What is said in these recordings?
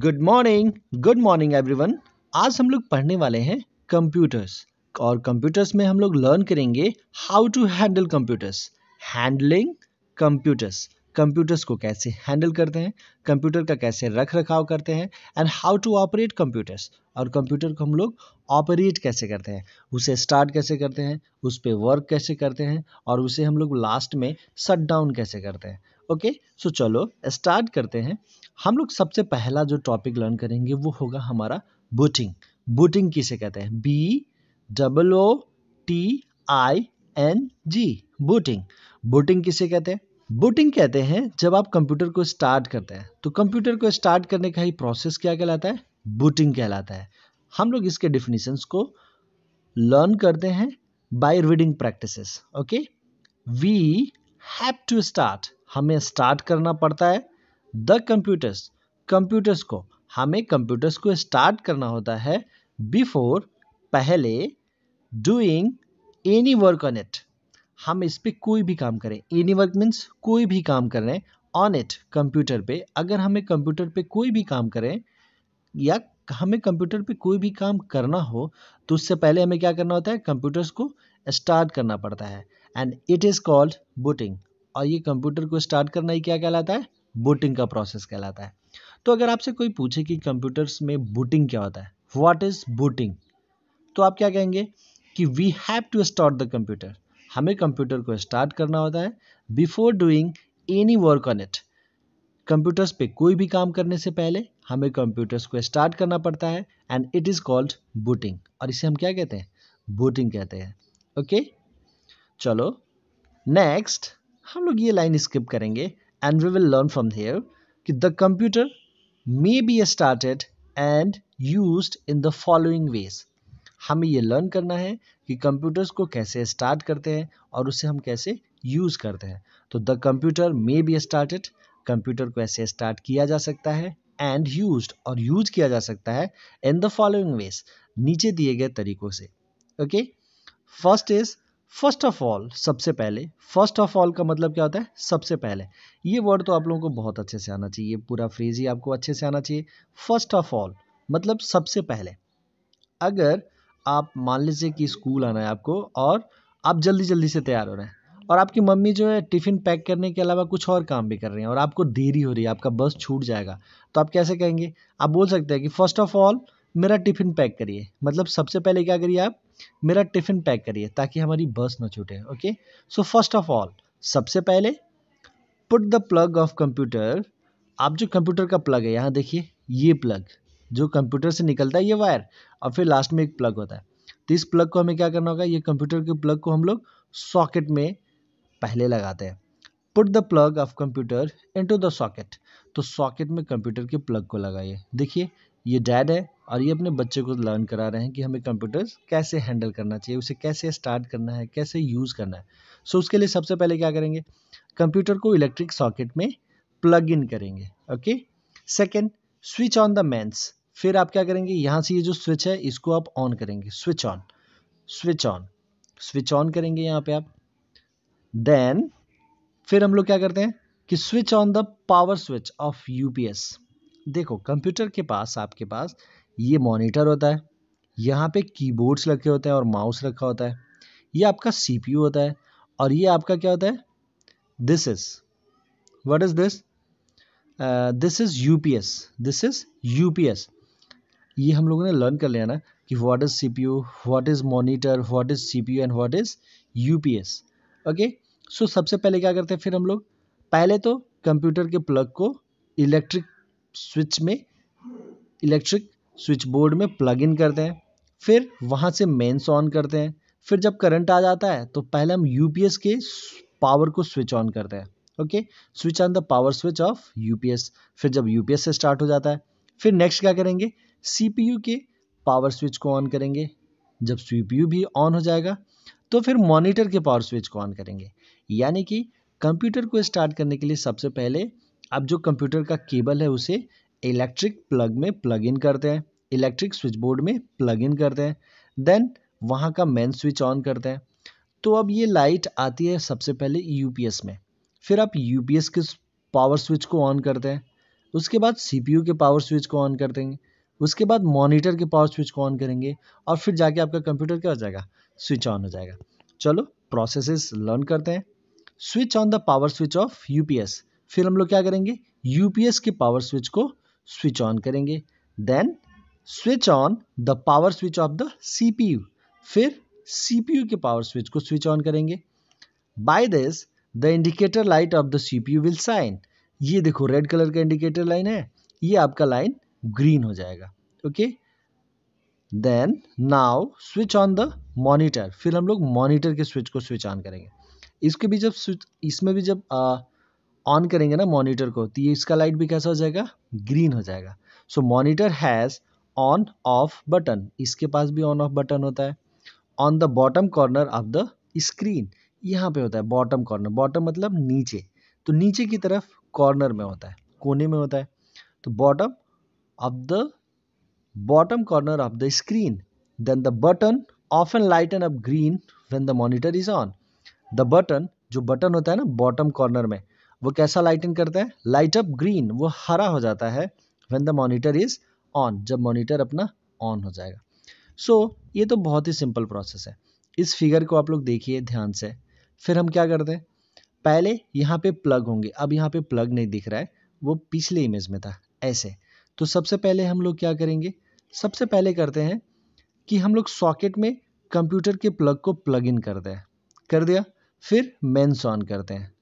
Good morning everyone. आज हम लोग पढ़ने वाले हैं कंप्यूटर्स और कंप्यूटर्स में हम लोग लर्न करेंगे how to handle computers. Handling computers, computers को कैसे हैंडल करते हैं, कंप्यूटर का कैसे रख रखाव करते हैं and how to operate computers, और कंप्यूटर को हम लोग ऑपरेट कैसे करते हैं, उसे स्टार्ट कैसे करते हैं, उस पर वर्क कैसे करते हैं और उसे हम लोग लास्ट में शट डाउन कैसे करते हैं। ओके, सो चलो स्टार्ट करते हैं। हम लोग सबसे पहला जो टॉपिक लर्न करेंगे वो होगा हमारा बूटिंग। बूटिंग किसे कहते हैं? BOOTING, booting. बूटिंग किसे कहते हैं? बूटिंग कहते हैं जब आप कंप्यूटर को स्टार्ट करते हैं, तो कंप्यूटर को स्टार्ट करने का ही प्रोसेस क्या कहलाता है? बूटिंग कहलाता है। हम लोग इसके डिफिनीशंस को लर्न करते हैं by reading practices. Okay, we have to start, हमें स्टार्ट करना पड़ता है। द कंप्यूटर्स, कंप्यूटर्स को, हमें कंप्यूटर्स को स्टार्ट करना होता है बिफोर, पहले, doing any work on it, हम इस पे कोई भी काम करें। एनी वर्क मीन्स कोई भी काम कर रहे हैं, ऑन इट कंप्यूटर पे। अगर हमें कंप्यूटर पे कोई भी काम करें या हमें कंप्यूटर पे कोई भी काम करना हो तो उससे पहले हमें क्या करना होता है? कंप्यूटर्स को स्टार्ट करना पड़ता है and it is called booting. और ये कंप्यूटर को स्टार्ट करना ही क्या कहलाता है? बूटिंग का प्रोसेस कहलाता है। तो अगर आपसे कोई पूछे कि कंप्यूटर्स में बूटिंग क्या होता है, व्हाट इज बूटिंग, तो आप क्या कहेंगे कि we have to start the computer, हमें कंप्यूटर को स्टार्ट करना होता है before doing any work on it. Computers पे कोई भी काम करने से पहले हमें कंप्यूटर्स को स्टार्ट करना पड़ता है and it is called booting, और इसे हम क्या कहते हैं? बूटिंग कहते हैं। ओके, चलो नेक्स्ट हम लोग ये लाइन स्किप करेंगे and we will learn from here कि the computer may be started and used in the following ways. हमें ये लर्न करना है कि कंप्यूटर्स को कैसे स्टार्ट करते हैं और उसे हम कैसे यूज़ करते हैं। तो the computer may be started, computer को ऐसे स्टार्ट किया जा सकता है, एंड यूज्ड, और यूज किया जा सकता है इन द फॉलोइंग वेज, नीचे दिए गए तरीकों से। Okay, first is first of all, सबसे पहले। फर्स्ट ऑफ ऑल का मतलब क्या होता है? सबसे पहले। ये वर्ड तो आप लोगों को बहुत अच्छे से आना चाहिए, पूरा फ्रेज ही आपको अच्छे से आना चाहिए। फर्स्ट ऑफ ऑल मतलब सबसे पहले। अगर आप मान लीजिए कि स्कूल आना है आपको और आप जल्दी जल्दी से तैयार हो रहे हैं और आपकी मम्मी जो है टिफ़िन पैक करने के अलावा कुछ और काम भी कर रही हैं और आपको देरी हो रही है, आपका बस छूट जाएगा, तो आप कैसे कहेंगे? आप बोल सकते हैं कि फर्स्ट ऑफ ऑल मेरा टिफ़िन पैक करिए, मतलब सबसे पहले क्या करिए आप? मेरा टिफ़िन पैक करिए ताकि हमारी बस ना छूटे। Okay, so first of all, सबसे पहले। Put the plug of computer, आप जो कंप्यूटर का प्लग है, यहाँ देखिए ये प्लग जो कंप्यूटर से निकलता है, ये वायर, और फिर लास्ट में एक प्लग होता है। तो इस प्लग को हमें क्या करना होगा? ये कंप्यूटर के प्लग को हम लोग सॉकेट में पहले लगाते हैं। Put the plug of computer into the socket, तो सॉकेट में कंप्यूटर के प्लग को लगाइए। देखिए ये डैड है और ये अपने बच्चे को लर्न करा रहे हैं कि हमें कंप्यूटर कैसे हैंडल करना चाहिए, उसे कैसे स्टार्ट करना है, कैसे यूज़ करना है। सो उसके लिए सबसे पहले क्या करेंगे? कंप्यूटर को इलेक्ट्रिक सॉकेट में प्लग इन करेंगे। Okay, second, switch on the mains, फिर आप क्या करेंगे? यहाँ से ये जो स्विच है इसको आप ऑन करेंगे, switch on, switch on, switch on करेंगे यहाँ पे आप। देन फिर हम लोग क्या करते हैं कि switch on the power switch of UPS. देखो कंप्यूटर के पास, आपके पास ये मॉनिटर होता है, यहाँ पे कीबोर्ड्स रखे होते हैं और माउस रखा होता है, ये आपका सीपीयू होता है, और ये आपका क्या होता है? This is, what is this? This is UPS, this is UPS. ये हम लोगों ने लर्न कर लिया ना कि what is CPU, what is monitor, what is CPU and what is UPS. Okay, so सबसे पहले क्या करते हैं फिर हम लोग? पहले तो कंप्यूटर के प्लग को इलेक्ट्रिक स्विच में, इलेक्ट्रिक स्विच बोर्ड में प्लग इन करते हैं, फिर वहाँ से मेंस ऑन करते हैं, फिर जब करंट आ जाता है तो पहले हम यूपीएस के पावर को स्विच ऑन करते हैं। Okay, switch on the power switch of UPS, फिर जब यूपीएस से स्टार्ट हो जाता है, फिर नेक्स्ट क्या करेंगे? सीपीयू के पावर स्विच को ऑन करेंगे, जब सीपीयू भी ऑन हो जाएगा तो फिर मॉनिटर के पावर स्विच को ऑन करेंगे। यानी कि कंप्यूटर को स्टार्ट करने के लिए सबसे पहले आप जो कंप्यूटर का केबल है उसे इलेक्ट्रिक प्लग में प्लग इन करते हैं, इलेक्ट्रिक स्विच बोर्ड में प्लग इन करते हैं, देन वहाँ का मेन स्विच ऑन करते हैं। तो अब ये लाइट आती है सबसे पहले यूपीएस में, फिर आप यूपीएस के पावर स्विच को ऑन करते हैं। उसके बाद सीपीयू के पावर स्विच को ऑन कर देंगे, उसके बाद मॉनिटर के पावर स्विच को ऑन करेंगे और फिर जाके आपका कंप्यूटर क्या हो जाएगा, स्विच ऑन हो जाएगा। चलो प्रोसेसेस लर्न करते हैं। Switch on the power switch of UPS, फिर हम लोग क्या करेंगे, यूपीएस के पावर स्विच को स्विच ऑन करेंगे। Then switch on the power switch of the CPU, फिर सीपीयू के पावर स्विच को स्विच ऑन करेंगे। By this the indicator light of the CPU will shine, ये देखो रेड कलर का इंडिकेटर लाइन है, ये आपका लाइन ग्रीन हो जाएगा। Okay, then now switch on the monitor, फिर हम लोग मॉनिटर के स्विच को स्विच ऑन करेंगे। इसके भी जब स्विच, इसमें भी जब ऑन करेंगे ना मॉनिटर को, तो ये इसका लाइट भी कैसा हो जाएगा, ग्रीन हो जाएगा। So monitor has on off button, इसके पास भी ऑन ऑफ बटन होता है। On the bottom corner of the screen, यहाँ पे होता है बॉटम कॉर्नर, बॉटम मतलब नीचे, तो नीचे की तरफ कॉर्नर में होता है, कोने में होता है। तो bottom of the bottom corner of the screen, then the button often lights up green when the monitor is on. The button, जो बटन होता है ना बॉटम कॉर्नर में, वो कैसा लाइटन करता है, लाइट अप ग्रीन, वो हरा हो जाता है when the monitor is on, जब मॉनिटर अपना ऑन हो जाएगा। सो ये तो बहुत ही सिंपल प्रोसेस है। इस फिगर को आप लोग देखिए ध्यान से। फिर हम क्या करते हैं, पहले यहाँ पे प्लग होंगे, अब यहाँ पे प्लग नहीं दिख रहा है, वो पिछले इमेज में था ऐसे। तो सबसे पहले हम लोग क्या करेंगे, सबसे पहले करते हैं कि हम लोग सॉकेट में कंप्यूटर के प्लग को प्लग इन करते हैं, कर दिया, फिर मेंस ऑन करते हैं।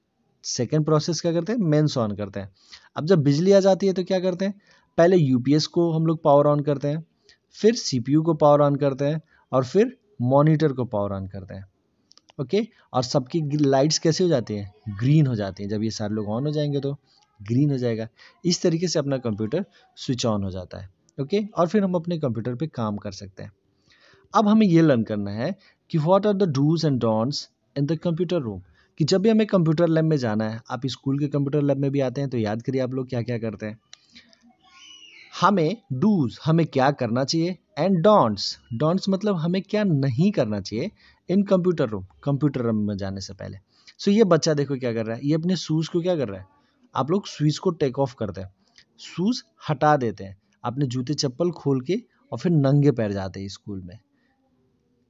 सेकेंड प्रोसेस क्या करते हैं, मेंस ऑन करते हैं। अब जब बिजली आ जाती है तो क्या करते हैं, पहले यूपीएस को हम लोग पावर ऑन करते हैं, फिर सीपीयू को पावर ऑन करते हैं और फिर मॉनिटर को पावर ऑन करते हैं। ओके, और सबकी लाइट्स कैसे हो जाती हैं, ग्रीन हो जाती हैं। जब ये सारे लोग ऑन हो जाएंगे तो ग्रीन हो जाएगा। इस तरीके से अपना कंप्यूटर स्विच ऑन हो जाता है। ओके, और फिर हम अपने कंप्यूटर पे काम कर सकते हैं। अब हमें ये लर्न करना है कि what are the dos and don'ts in the computer room, कि जब भी हमें कंप्यूटर लैब में जाना है, आप स्कूल के कंप्यूटर लैब में भी आते हैं तो याद करिए आप लोग क्या क्या करते हैं। हमें डूज, हमें क्या करना चाहिए, एंड डोंट्स, डोंट्स मतलब हमें क्या नहीं करना चाहिए इन कंप्यूटर रूम, कंप्यूटर रूम में जाने से पहले। सो ये बच्चा देखो क्या कर रहा है, ये अपने शूज़ को क्या कर रहा है, आप लोग स्विच को टेक ऑफ करते हैं, शूज़ हटा देते हैं, अपने जूते चप्पल खोल के और फिर नंगे पैर जाते हैं स्कूल में,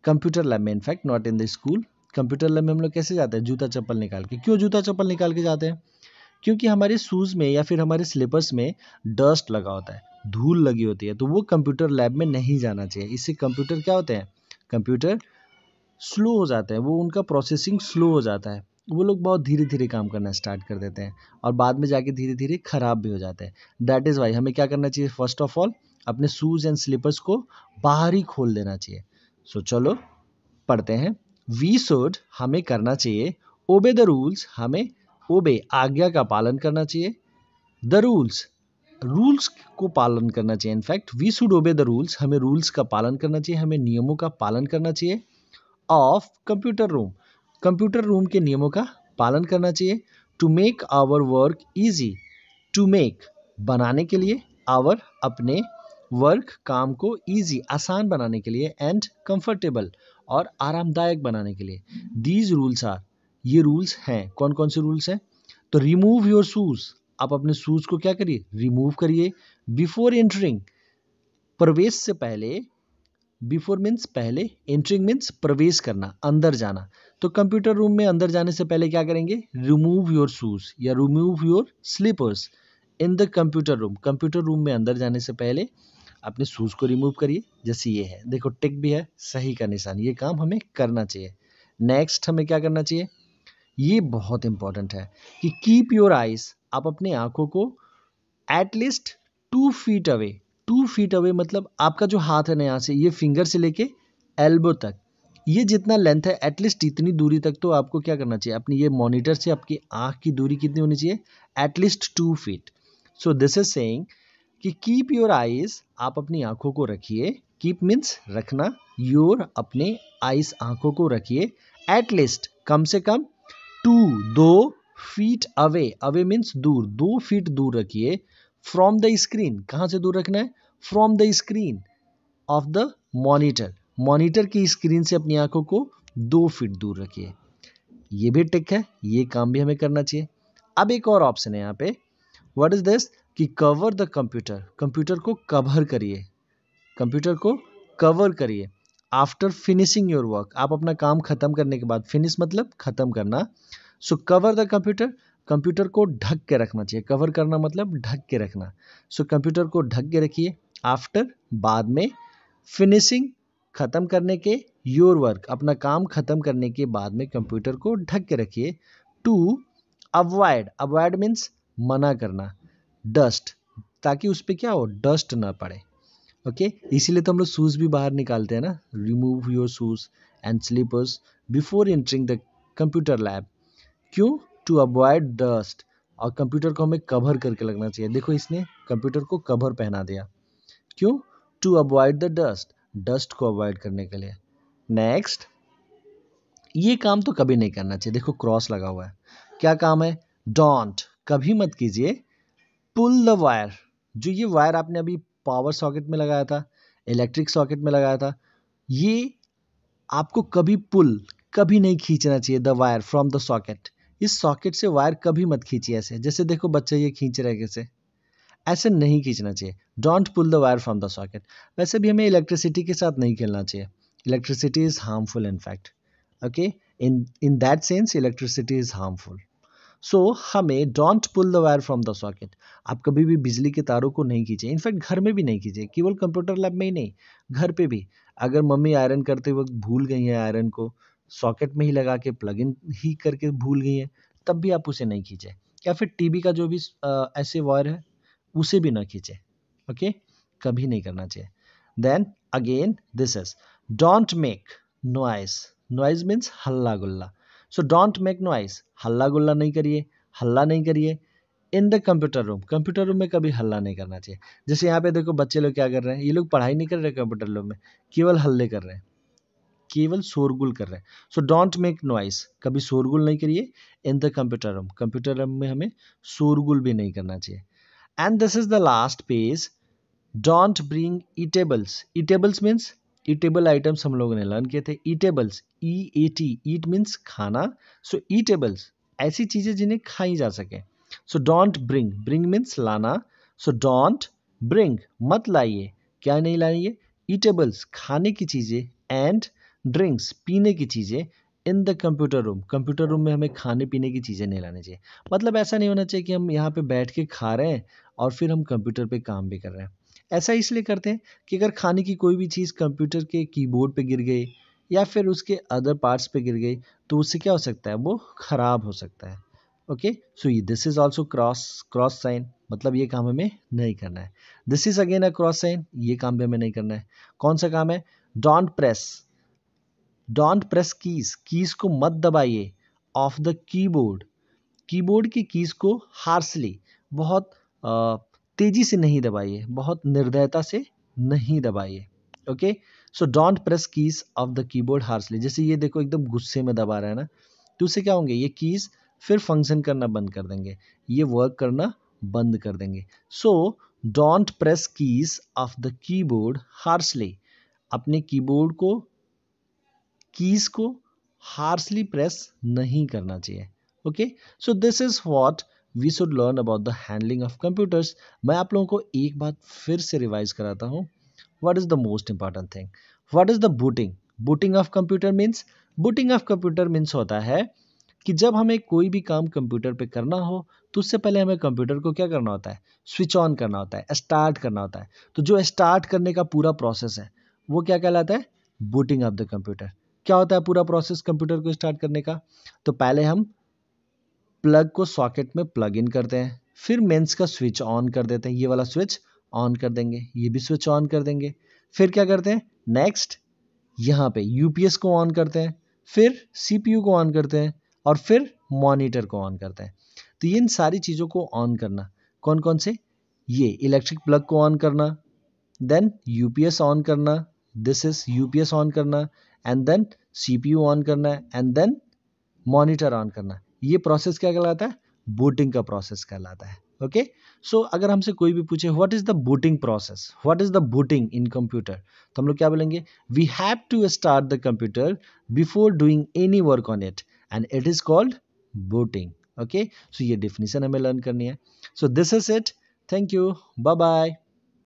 कंप्यूटर लैब में। In fact not in the school, computer lab में हम लोग कैसे जाते हैं, जूता चप्पल निकाल के। क्यों जूता चप्पल निकाल के जाते हैं, क्योंकि हमारे शूज़ में या फिर हमारे स्लीपर्स में डस्ट लगा होता है, धूल लगी होती है, तो वो कंप्यूटर लैब में नहीं जाना चाहिए। इससे कंप्यूटर क्या होते हैं, कंप्यूटर स्लो हो जाते हैं, वो उनका प्रोसेसिंग स्लो हो जाता है, वो लोग बहुत धीरे धीरे काम करना स्टार्ट कर देते हैं और बाद में जाके धीरे धीरे ख़राब भी हो जाते हैं। दैट इज़ वाई हमें क्या करना चाहिए, फर्स्ट ऑफ ऑल अपने शूज़ एंड स्लीपर्स को बाहर ही खोल देना चाहिए। सो चलो पढ़ते हैं। वी शुड, हमें करना चाहिए, ओबे द रूल्स, हमें ओबे आज्ञा का पालन करना चाहिए, द रूल्स, रूल्स को पालन करना चाहिए। In fact we should obey the rules, हमें रूल्स का पालन करना चाहिए, हमें नियमों का पालन करना चाहिए। Of computer room, computer room के नियमों का पालन करना चाहिए। To make our work easy, to make बनाने के लिए, आवर अपने, वर्क काम को, ईजी आसान बनाने के लिए, एंड कंफर्टेबल और आरामदायक बनाने के लिए। दीज रूल्स आर, ये रूल्स हैं, कौन कौन से रूल्स हैं, तो रिमूव योर शूज, आप अपने शूज को क्या करिए, रिमूव करिए। बिफोर एंटरिंग, प्रवेश से पहले, बिफोर मीन्स पहले, एंटरिंग मीन्स प्रवेश करना, अंदर जाना। तो कंप्यूटर रूम में अंदर जाने से पहले क्या करेंगे, रिमूव योर शूज या remove your slippers in the computer room, computer room में अंदर जाने से पहले अपने शूज को रिमूव करिए। जैसे ये है, देखो टिक भी है, सही का निशान, ये काम हमें करना चाहिए। नेक्स्ट हमें क्या करना चाहिए, ये बहुत इंपॉर्टेंट है कि कीप योर आइज, आप अपनी आंखों को at least 2 feet away, 2 feet away मतलब आपका जो हाथ है ना यहाँ से, ये फिंगर से लेके एल्बो तक, ये जितना लेंथ है एटलीस्ट इतनी दूरी तक तो आपको क्या करना चाहिए, अपनी ये मॉनिटर से आपकी आंख की दूरी कितनी होनी चाहिए, at least 2 feet. So this is saying कि कीप योर आइज, आप अपनी आंखों को रखिए, कीप मीन्स रखना, योर अपने आइज आंखों को रखिए, एटलीस्ट कम से कम 2 फीट अवे, अवे मीन्स दूर, 2 फीट दूर रखिए, फ्रॉम द स्क्रीन, कहाँ से दूर रखना है, from the screen of the monitor, monitor की स्क्रीन से अपनी आंखों को 2 फीट दूर रखिए। ये भी टिक है, ये काम भी हमें करना चाहिए। अब एक और ऑप्शन है यहाँ पे, व्हाट इज दिस, कि कवर द कंप्यूटर, कंप्यूटर को कवर करिए, कंप्यूटर को कवर करिए आफ्टर फिनिशिंग योर वर्क, आप अपना काम खत्म करने के बाद, फिनिश मतलब खत्म करना, सो कवर द कंप्यूटर, कंप्यूटर को ढक के रखना चाहिए, कवर करना मतलब ढक के रखना, सो कंप्यूटर को ढक के रखिए आफ्टर, बाद में, फिनिशिंग खत्म करने के, योर वर्क अपना काम खत्म करने के बाद में कंप्यूटर को ढक के रखिए, टू अवॉइड, अवॉइड मीन्स मना करना, डस्ट, ताकि उस पर क्या हो, डस्ट ना पड़े, ओके इसीलिए तो हम लोग शूज़ भी बाहर निकालते हैं ना, remove your shoes and slippers before entering the computer lab, क्यों, टू अवॉइड डस्ट, और कंप्यूटर को हमें कवर करके लगना चाहिए, देखो इसने कंप्यूटर को कवर पहना दिया, क्यों, to avoid the dust, dust को अवॉइड करने के लिए। नेक्स्ट, ये काम तो कभी नहीं करना चाहिए, देखो क्रॉस लगा हुआ है, क्या काम है, डोंट, कभी मत कीजिए, पुल द वायर, जो ये वायर आपने अभी पावर सॉकेट में लगाया था, इलेक्ट्रिक सॉकेट में लगाया था, ये आपको कभी पुल, कभी नहीं खींचना चाहिए the wire from the socket, इस सॉकेट से वायर कभी मत खींचिए ऐसे, जैसे देखो बच्चे ये खींच रहे कैसे, ऐसे नहीं खींचना चाहिए, don't pull the wire from the socket. वैसे भी हमें इलेक्ट्रिसिटी के साथ नहीं खेलना चाहिए, electricity is harmful in fact, okay in that sense electricity is harmful, so हमें don't pull the wire from the socket, आप कभी भी बिजली के तारों को नहीं खींचे, इनफैक्ट घर में भी नहीं खींचे, केवल कंप्यूटर लैब में ही नहीं, घर पे भी, अगर मम्मी आयरन करते वक्त भूल गई है आयरन को सॉकेट में ही लगा के प्लग इन ही करके भूल गई है, तब भी आप उसे नहीं खींचे, या फिर टीवी का जो भी ऐसे वायर है उसे भी ना खींचे, ओके कभी नहीं करना चाहिए। Then again this is don't make noise, noise means हल्ला गुल्ला, सो डोंट मेक नॉइज, हल्ला गुल्ला नहीं करिए, हल्ला नहीं करिए इन the computer room, computer room में कभी हल्ला नहीं करना चाहिए, जैसे यहाँ पे देखो बच्चे लोग क्या कर रहे हैं, ये लोग पढ़ाई नहीं कर रहे कंप्यूटर रूम में, केवल हल्ले कर रहे हैं, केवल शोरगुल कर रहे हैं, सो डोंट मेक नॉइज, कभी शोरगुल नहीं करिए इन the computer room, computer room में हमें शोरगुल भी नहीं करना चाहिए। And this is the last page, don't bring eatables, eatables means eatable items हम लोगों ने लर्न किए थे, ईटेबल्स EAT, ईट मीन्स खाना, सो ईटेबल्स ऐसी चीजें जिन्हें खाई जा सके, so don't bring, bring means लाना, सो डोंट ब्रिंग मत लाइए, क्या नहीं लाइए, ईटेबल्स खाने की चीजें, एंड ड्रिंक्स पीने की चीजें, इन the computer room, computer room में हमें खाने पीने की चीज़ें नहीं लानी चाहिए, मतलब ऐसा नहीं होना चाहिए कि हम यहाँ पे बैठ के खा रहे हैं और फिर हम कंप्यूटर पे काम भी कर रहे हैं, ऐसा इसलिए करते हैं कि अगर खाने की कोई भी चीज़ कंप्यूटर के कीबोर्ड पे गिर गई या फिर उसके अदर पार्ट्स पे गिर गई तो उससे क्या हो सकता है, वो खराब हो सकता है, okay so this is also cross, cross sign, मतलब ये काम हमें नहीं करना है, this is again a cross sign, ये काम भी हमें नहीं करना है, कौन सा काम है, don't press, don't press keys, keys को मत दबाइए ऑफ द कीबोर्ड, कीबोर्ड की कीज को हार्सली, बहुत तेजी से नहीं दबाइए, बहुत निर्दयता से नहीं दबाइए, okay so don't press keys of the keyboard harshly, जैसे ये देखो एकदम गुस्से में दबा रहा है ना, तो उससे क्या होंगे, ये कीज फिर फंक्शन करना बंद कर देंगे, ये वर्क करना बंद कर देंगे, so don't press keys of the keyboard harshly, अपने कीबोर्ड को, कीज को हार्सली प्रेस नहीं करना चाहिए, okay so this is what we should learn about the handling of computers. मैं आप लोगों को एक बात फिर से रिवाइज कराता हूँ, what is the most important thing, what is the booting, booting of computer means, booting of computer means होता है कि जब हमें कोई भी काम कंप्यूटर पे करना हो तो उससे पहले हमें कंप्यूटर को क्या करना होता है, स्विच ऑन करना होता है, स्टार्ट करना होता है, तो जो स्टार्ट करने का पूरा प्रोसेस है वो क्या कहलाता है, बूटिंग ऑफ द कंप्यूटर। क्या होता है पूरा प्रोसेस कंप्यूटर को स्टार्ट करने का, तो पहले हम प्लग को सॉकेट में प्लग इन करते हैं, फिर मेंस का स्विच ऑन कर देते हैं, ये वाला स्विच ऑन कर देंगे, ये भी स्विच ऑन कर देंगे, फिर क्या करते हैं, नेक्स्ट यहाँ पे यूपीएस को ऑन करते हैं, फिर सीपीयू को ऑन करते हैं और फिर मॉनिटर को ऑन करते हैं, तो इन सारी चीज़ों को ऑन करना, कौन कौन से, ये इलेक्ट्रिक प्लग को ऑन करना, देन यूपीएस ऑन करना, दिस इज यूपीएस ऑन करना, एंड देन सीपीयू ऑन करना है, एंड देन मॉनिटर ऑन करना, ये प्रोसेस क्या कहलाता है, बूटिंग का प्रोसेस कहलाता है, ओके सो अगर हमसे कोई भी पूछे what is the booting process, what is the booting in computer, तो हम लोग क्या बोलेंगे, we have to start the computer before doing any work on it and it is called booting, okay so ये डेफिनेशन हमें learn करनी है, so this is it, thank you, bye bye.